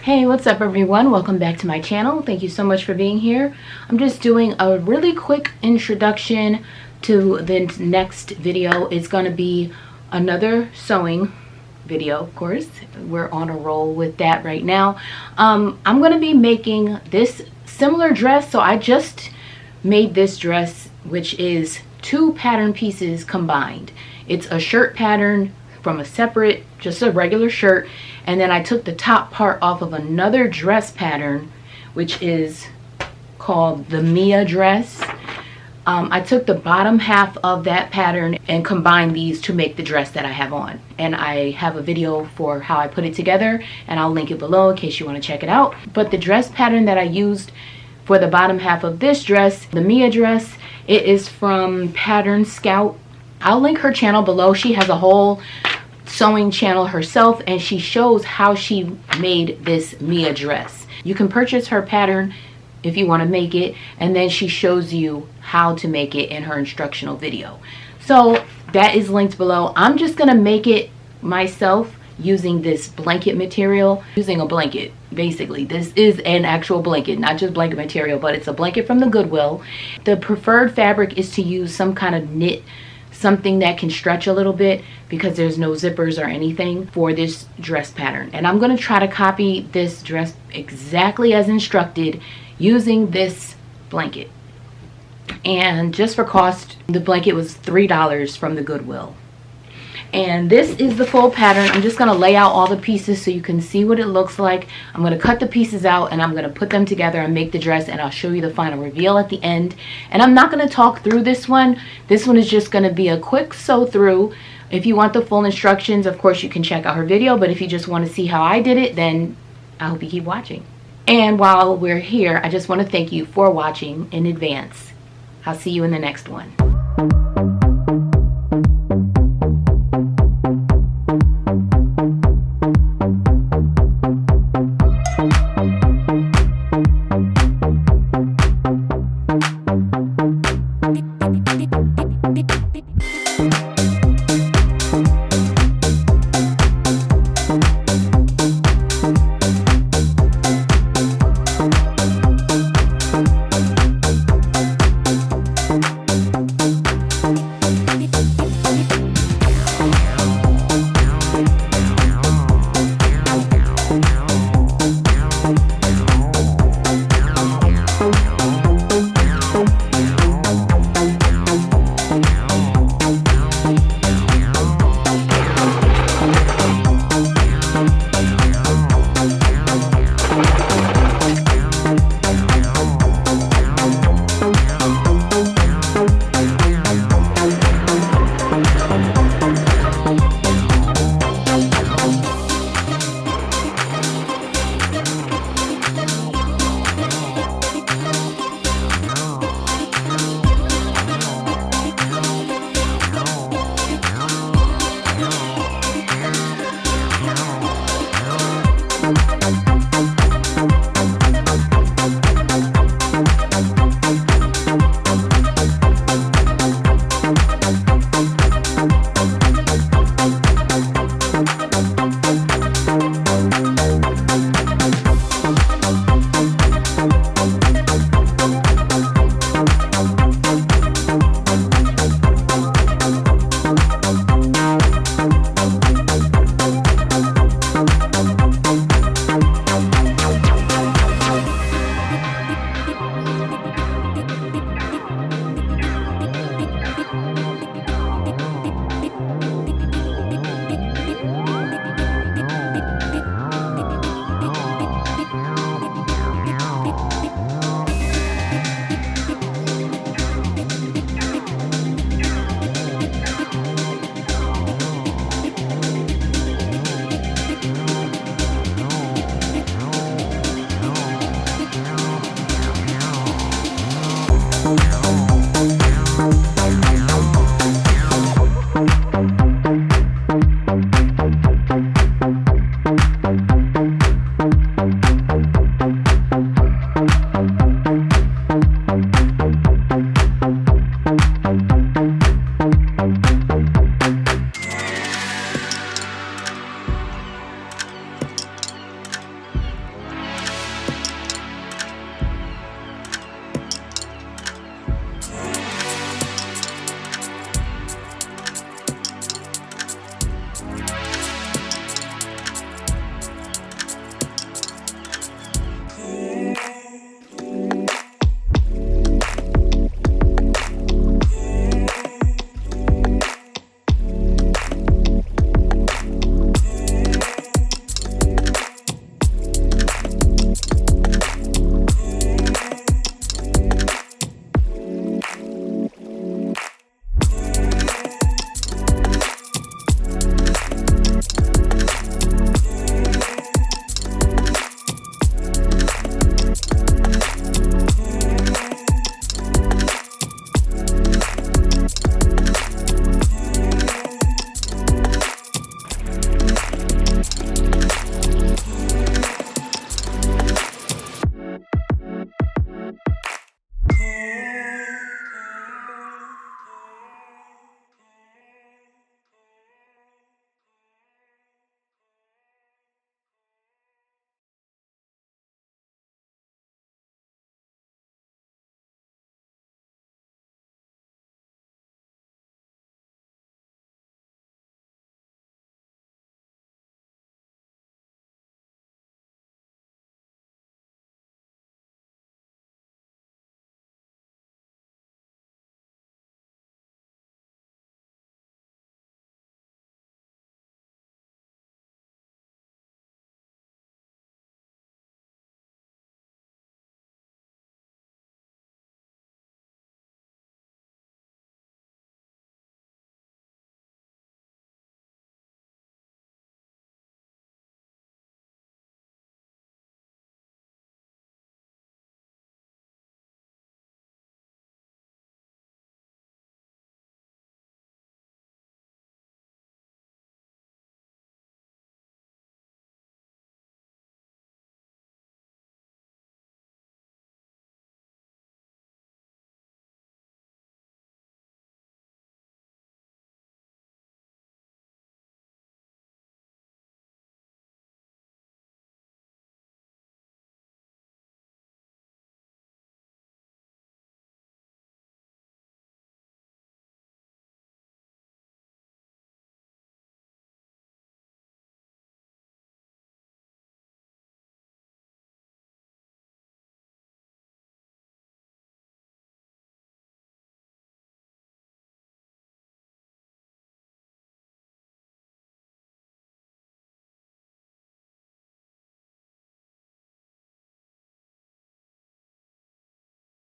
Hey, what's up everyone? Welcome back to my channel. Thank you so much for being here. I'm just doing a really quick introduction to the next video. It's going to be another sewing video, of course. We're on a roll with that right now. I'm going to be making this similar dress. So I just made this dress, which is two pattern pieces combined. It's a shirt pattern from a separate, just a regular shirt, and then I took the top part off of another dress pattern, which is called the Mia dress. I took the bottom half of that pattern and combined these to make the dress that I have on, and I have a video for how I put it together, and I'll link it below in case you want to check it out. But the dress pattern that I used for the bottom half of this dress, the Mia dress, it is from Pattern Scout. I'll link her channel below. She has a whole sewing channel herself, and she shows how she made this Mia dress. You can purchase her pattern if you want to make it, and then she shows you how to make it in her instructional video. So that is linked below. I'm just gonna make it myself using this blanket material, using a blanket. Basically, this is an actual blanket, not just blanket material, but it's a blanket from the Goodwill. The preferred fabric is to use some kind of knit, something that can stretch a little bit, because there's no zippers or anything for this dress pattern. And I'm going to try to copy this dress exactly as instructed using this blanket. And just for cost, the blanket was $3 from the Goodwill. And this is the full pattern. I'm just going to lay out all the pieces so you can see what it looks like. I'm going to cut the pieces out and I'm going to put them together and make the dress, and I'll show you the final reveal at the end. And I'm not going to talk through this one. This one is just going to be a quick sew through. If you want the full instructions, of course you can check out her video, but if you just want to see how I did it, then I hope you keep watching. And while we're here, I just want to thank you for watching in advance. I'll see you in the next one.